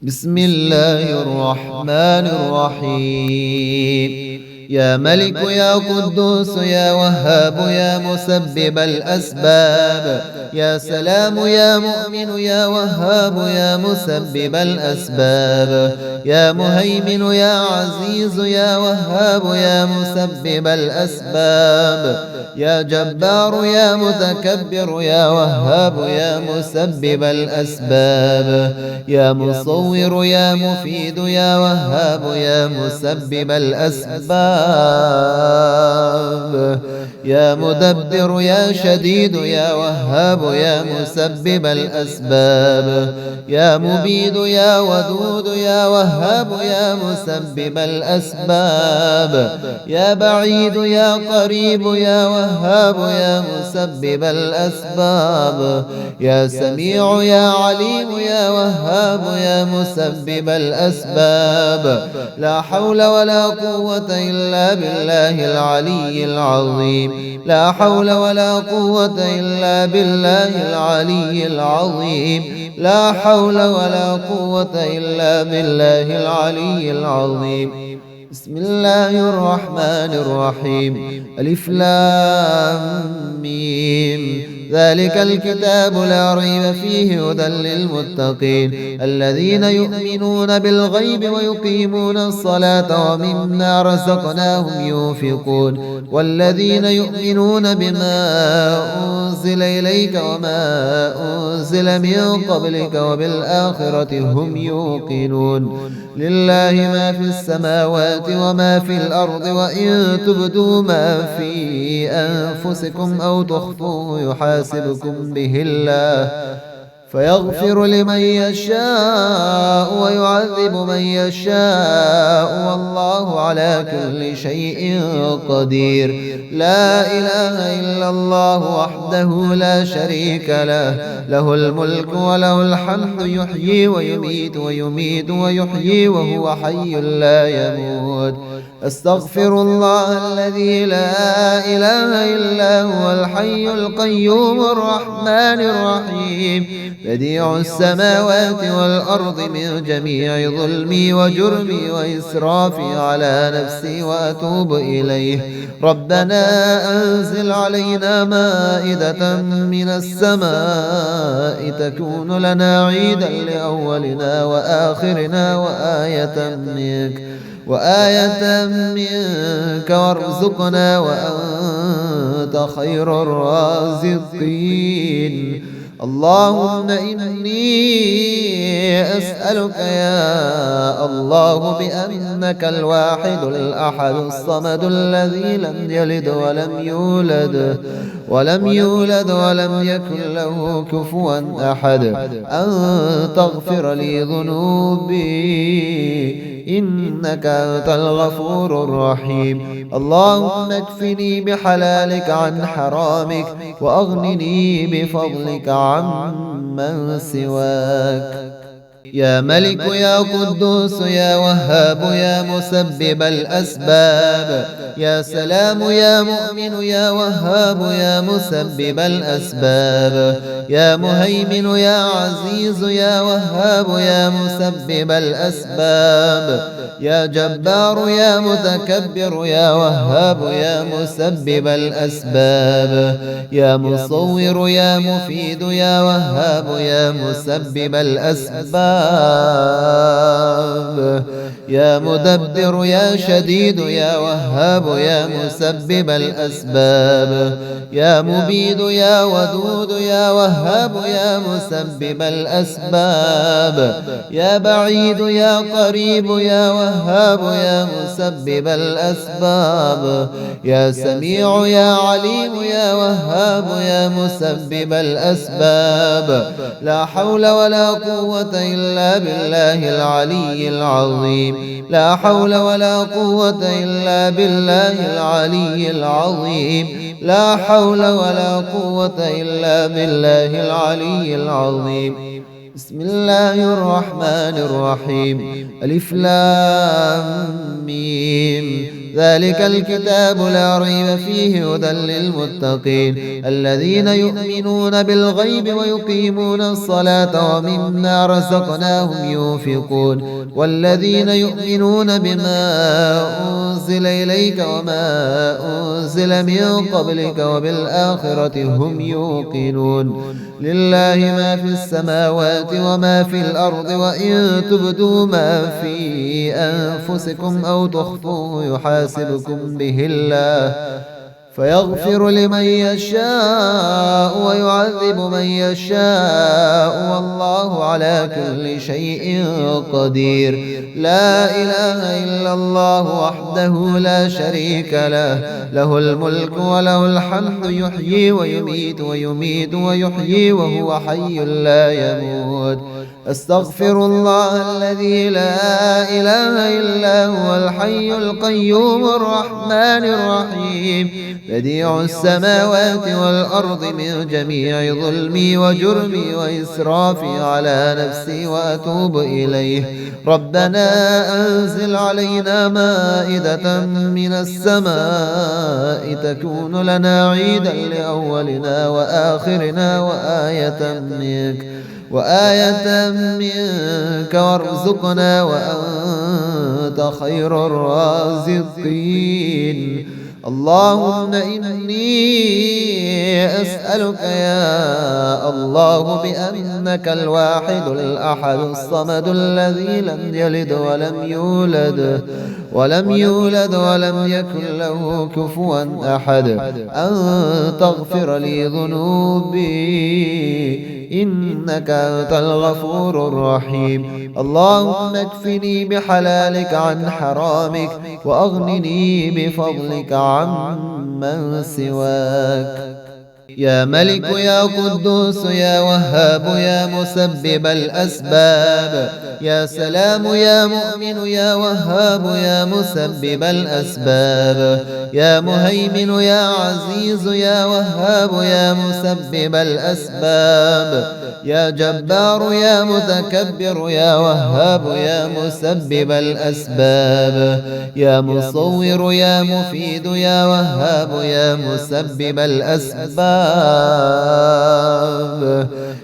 بسم الله الرحمن الرحيم. يا ملك يا قدوس يا وهاب يا مسبب الأسباب، يا سلام يا مؤمن يا وهاب يا مسبب الأسباب، يا مهيمن يا عزيز يا وهاب يا مسبب الأسباب، يا جبار يا متكبر يا وهاب يا مسبب الأسباب، يا مصور يا مفيد يا وهاب يا مسبب الأسباب، يا مدبر يا شديد يا وهاب يا مسبب الأسباب، يا مبيد يا ودود يا وهاب يا مسبب الأسباب، يا بعيد يا قريب يا وهاب يا مسبب الأسباب، يا سميع يا عليم يا وهاب يا مسبب الأسباب. لا حول ولا قوة إلا بالله العلي العظيم، لا حول ولا قوة إلا بالله العلي العظيم، لا حول ولا قوة إلا بالله العلي العظيم. بسم الله الرحمن الرحيم. ألف لام ميم. ذلك الكتاب لا ريب فيه هدى للمتقين الذين يؤمنون بالغيب ويقيمون الصلاة ومما رزقناهم ينفقون والذين يؤمنون بما أنزل إليك وما أنزل من قبلك وبالآخرة هم يوقنون. لله ما في السماوات وما في الأرض وإن تبدوا ما في أنفسكم أو تخفوه يحاسبكم به الله فيغفر لمن يشاء ويعذب من يشاء والله على كل شيء قدير. لا إله إلا الله وحده لا شريك له، له الملك وله الحمد يحيي ويميت ويميت ويحيي وهو حي لا يموت. أستغفر الله الذي لا إله إلا هو الحي القيوم الرحمن الرحيم بديع السماوات والأرض من جميع ظلمي وجرمي وإسرافي على نفسي وأتوب إليه. ربنا أنزل علينا مائدة من السماء تكون لنا عيدا لأولنا وآخرنا وآية منك وارزقنا وأنت خير الرازقين. اللهم إني أسألك يا الله بأنك الواحد الأحد الصمد الذي لم يلد ولم يولد ولم يكن له كفوا أحد أن تغفر لي ذنوبي إنك أنت الغفور الرحيم. اللهم اكفني بحلالك عن حرامك وأغنني بفضلك عمن سواك. يا ملك يا قدوس يا وهاب يا مسبب الأسباب، يا سلام يا مؤمن يا وهاب يا مسبب الأسباب، يا مهيمن يا عزيز يا وهاب يا مسبب الأسباب، يا جبار يا متكبر يا وهاب يا مسبب الأسباب، يا مصور يا مفيد يا وهاب يا مسبب الأسباب، يا مدبر يا شديد يا وهاب يا مسبب الأسباب، يا مبيد يا ودود يا وهاب يا مسبب الأسباب، يا بعيد يا قريب يا وهاب يا مسبب الأسباب، يا سميع يا عليم يا وهاب يا مسبب الأسباب. لا حول ولا قوة إلا بالله العلي العظيم، لا حول ولا قوة إلا بالله العلي العظيم، لا حول ولا قوة إلا بالله العلي العظيم. بسم الله الرحمن الرحيم. ألف لام ميم. ذلك الكتاب لا ريب فيه هدى للمتقين الذين يؤمنون بالغيب ويقيمون الصلاة ومما رزقناهم ينفقون والذين يؤمنون بما أنزل إليك وما أنزل من قبلك وبالآخرة هم يوقنون لله ما في السماوات وما في الأرض وإن تبدوا ما في أنفسكم أو تخفوه يحاسبكم به الله فيغفر لمن يشاء ويعذب من يشاء والله على كل شيء قدير لا إله إلا الله وحده لا شريك له له الملك وله الحمد يحيي ويميت ويميت ويحيي وهو حي لا يموت أستغفر الله الذي لا إله إلا هو الحي القيوم الرحمن الرحيم بديع السماوات والأرض من جميع ظلمي وجرمي وإسرافي على نفسي وأتوب إليه ربنا أنزل علينا مائدة من السماء تكون لنا عيدا لأولنا وآخرنا وآية منك وارزقنا وأنت خير الرازقين اللهم إني أسألك يا الله بأنك الواحد الأحد الصمد الذي لم يلد ولم يولد ولم يكن له كفوا أحد أن تغفر لي ذنوبي إنك أنت الغفور الرحيم اللهم اكفني بحلالك عن حرامك وأغنني بفضلك عمن سواك يا ملك يا قدوس يا وهاب يا مسبب الأسباب يا سلام يا مؤمن يا وهاب يا مسبب الأسباب يا مهيمن يا عزيز يا وهاب يا مسبب الأسباب يا جبار يا متكبر يا وهاب يا مسبب الأسباب يا مصور يا مفيد يا وهاب يا مسبب الأسباب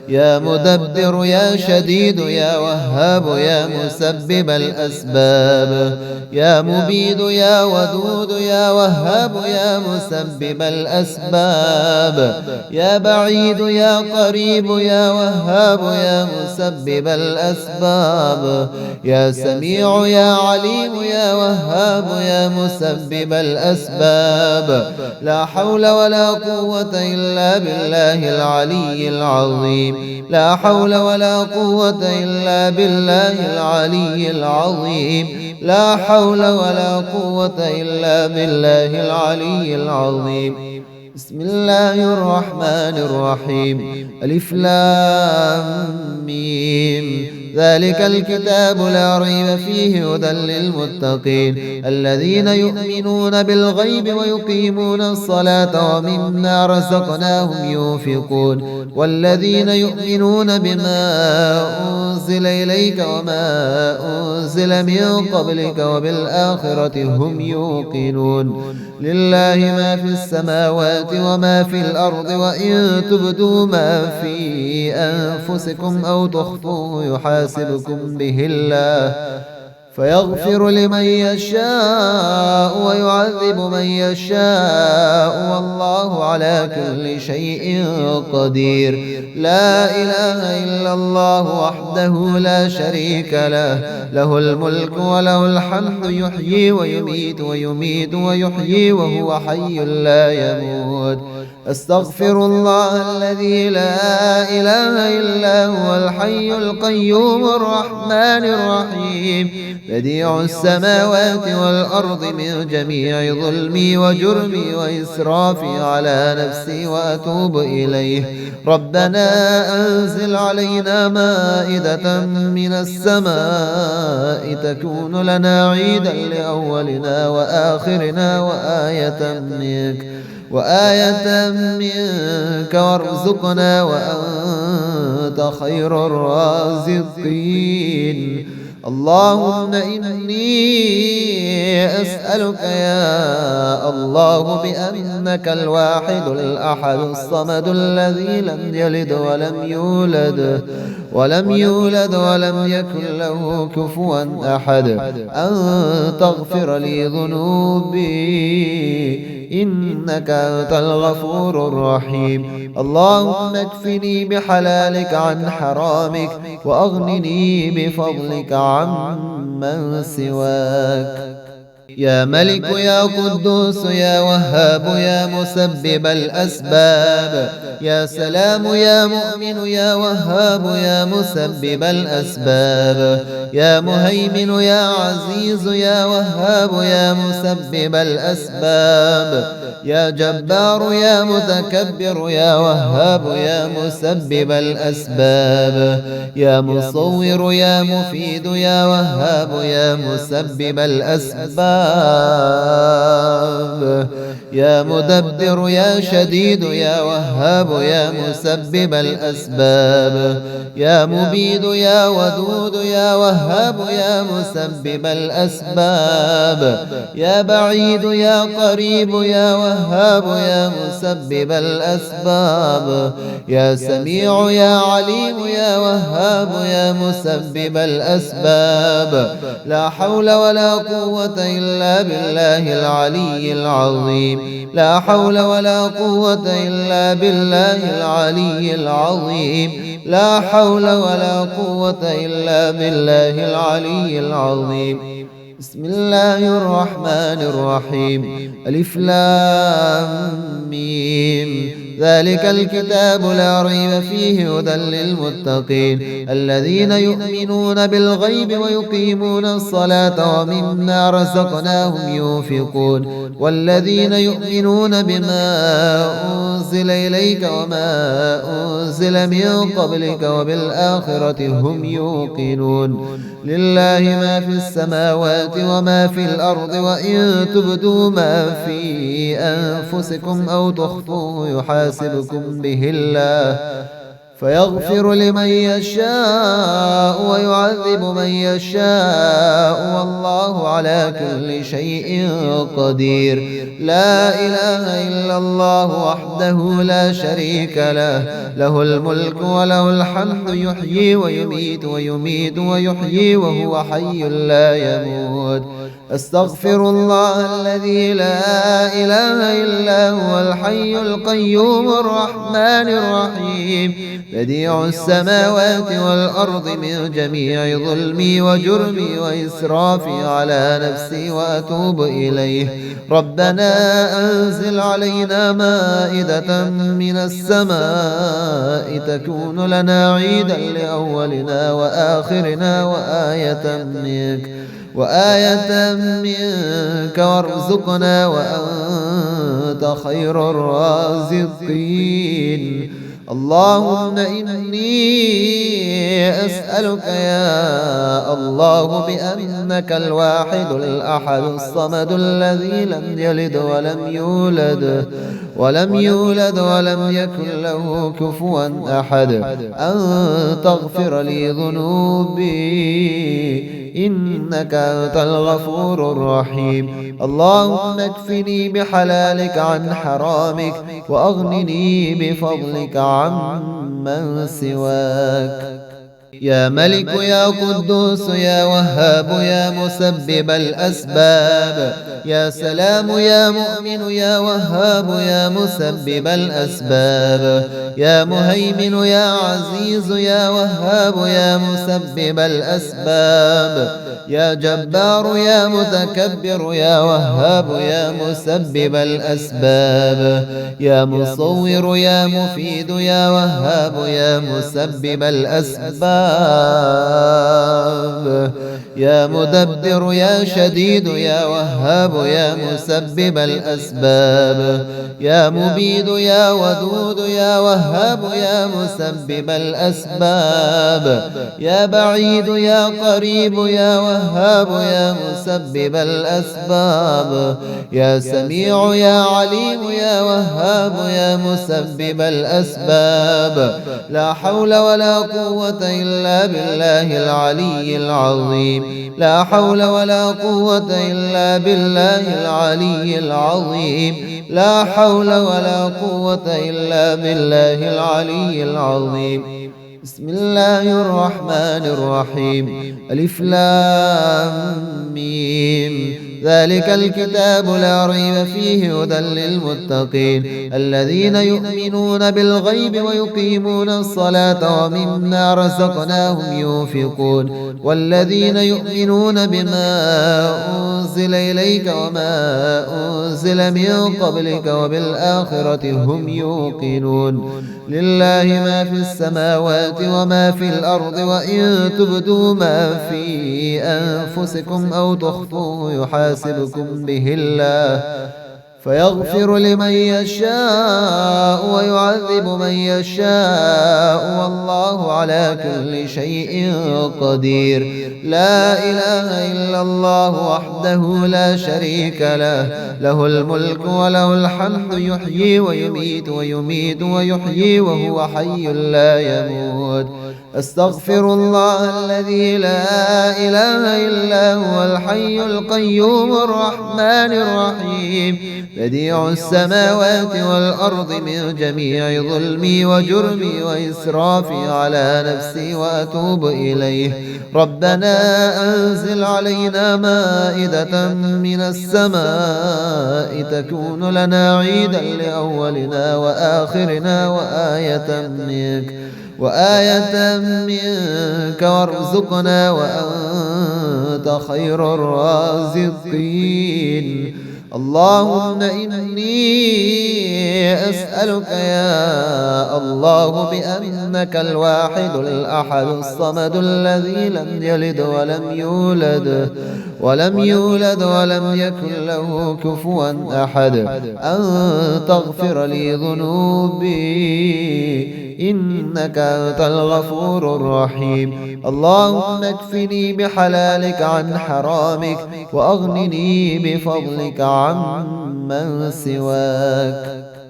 يا مدبر يا شديد يا وهاب يا مسبب الأسباب يا مبيد يا ودود يا وهاب يا مسبب الأسباب يا بعيد يا قريب يا وهاب يا مسبب الأسباب يا سميع يا عليم يا وهاب يا مسبب الأسباب لا حول ولا قوة إلا بالله العلي العظيم لا حول ولا قوة إلا بالله العلي العظيم لا حول ولا قوة إلا بالله العلي العظيم بسم الله الرحمن الرحيم ألف لام ميم ذلك الكتاب لا ريب فيه هدى للمتقين الذين يؤمنون بالغيب ويقيمون الصلاة ومما رزقناهم ينفقون والذين يؤمنون بما أنزل إليك وما أنزل من قبلك وبالآخرة هم يوقنون لله ما في السماوات وما في الأرض وإن تبدوا ما في أنفسكم أو تخفوه يحاسبكم به الله فيغفر لمن يشاء ويعذب من يشاء والله على كل شيء قدير لا إله إلا الله وحده لا شريك له له الملك وله الحمد يحيي ويميت ويميت ويحيي وهو حي لا يموت أستغفر الله الذي لا إله إلا هو الحي القيوم الرحمن الرحيم بديع السماوات والأرض من جميع ظلمي وجرمي وإسرافي على نفسي وأتوب إليه ربنا أنزل علينا مائدة من السماء تكون لنا عيدا لأولنا وآخرنا وآية منك وارزقنا وأنت خير الرازقين اللهم إني أسألك يا الله بأنك الواحد الأحد الصمد الذي لم يلد ولم يولد ولم يكن له كفوا أحد أن تغفر لي ذنوبي إنك أنت الغفور الرحيم. اللهم اكفني بحلالك عن حرامك وأغنني بفضلك عمن سواك. يا ملك يا قدوس يا وهاب يا مسبب الأسباب، يا سلام يا مؤمن يا وهاب يا مسبب الأسباب، يا مهيمن يا عزيز يا وهاب يا مسبب الأسباب، يا جبار يا متكبر يا وهاب يا مسبب الأسباب، يا مصور يا مفيد يا وهاب يا مسبب الأسباب، يا مدبر يا شديد يا وهاب يا مسبب الأسباب، يا مبيد يا ودود يا وهاب يا مسبب الأسباب، يا بعيد يا قريب يا وهاب يا مسبب الأسباب، يا سميع يا عليم يا وهاب يا مسبب الأسباب. لا حول ولا قوة إلا بالله العلي العظيم، لا حول ولا قوة إلا بالله العلي العظيم، لا حول ولا قوة إلا بالله العلي العظيم. بسم الله الرحمن الرحيم. ألف لام ميم. ذلك الكتاب لا ريب فيه هدى للمتقين الذين يؤمنون بالغيب ويقيمون الصلاة ومما رزقناهم ينفقون والذين يؤمنون بما أنزل إليك وما أنزل من قبلك وبالآخرة هم يوقنون. لله ما في السماوات وما في الأرض وإن تبدوا ما في أنفسكم أو تخفوه يحاسبكم به الله فيغفر لمن يشاء ويعذب من يشاء والله على كل شيء قدير. لا إله إلا الله وحده لا شريك له، له الملك وله الحمد يحيي ويميت ويحيي وهو حي لا يموت. أستغفر الله الذي لا إله إلا هو الحي القيوم الرحمن الرحيم بديع السماوات والأرض من جميع ظلمي وجرمي وإسرافي على نفسي وأتوب إليه. ربنا أنزل علينا مائدة من السماء تكون لنا عيدا لأولنا وآخرنا وآية منك وارزقنا وأنت خير الرازقين. اللهم إني أسألك يا الله بأنك الواحد الأحد الصمد الذي لم يلد ولم يولد ولم يكن له كفوا أحد أن تغفر لي ذنوبي إنك أنت الغفور الرحيم. اللهم اكفني بحلالك عن حرامك وأغنني بفضلك عمن سواك. يا ملك يا قدوس يا وهاب يا مسبب الأسباب، يا سلام يا مؤمن يا وهاب يا مسبب الأسباب، يا مهيمن يا عزيز يا وهاب يا مسبب الأسباب، يا جبار يا متكبر يا وهاب يا مسبب الأسباب، يا مصور يا مفيد يا وهاب يا مسبب الأسباب، يا مدبر يا شديد يا وهاب يا مسبب الأسباب يا مبيد يا ودود يا وهاب يا مسبب الأسباب يا بعيد يا قريب يا وهاب يا مسبب الأسباب يا سميع يا عليم يا وهاب يا مسبب الأسباب لا حول ولا قوة إلا بالله العلي العظيم لا حول ولا قوة إلا بالله العلي العظيم لا حول ولا قوة إلا بالله العلي العظيم بسم الله الرحمن الرحيم ألف لام ميم ذلك الكتاب لا ريب فيه هدى للمتقين الذين يؤمنون بالغيب ويقيمون الصلاة ومما رزقناهم ينفقون والذين يؤمنون بما أنزل إليك وما أنزل من قبلك وبالآخرة هم يوقنون لله ما في السماوات وما في الأرض وإن تبدوا ما في أنفسكم أو تخفوه يحاسبكم به الله فيغفر لمن يشاء ويعذب من يشاء والله على كل شيء قدير لا إله إلا الله وحده لا شريك له له الملك وله الحمد يحيي ويميت ويميت ويحيي وهو حي لا يموت أستغفر الله الذي لا إله إلا هو الحي القيوم الرحمن الرحيم بديع السماوات والأرض من جميع ظلمي وجرمي وإسرافي على نفسي وأتوب إليه ربنا أنزل علينا مائدة من السماء تكون لنا عيدا لأولنا وآخرنا وآية منك وارزقنا وأنت خير الرازقين اللهم إني أسألك يا الله بأنك الواحد الأحد الصمد الذي لم يلد ولم يولد ولم يكن له كفوا أحد أن تغفر لي ذنوبي إنك أنت الغفور الرحيم اللهم اكفني بحلالك عن حرامك وأغنني بفضلك عمن سواك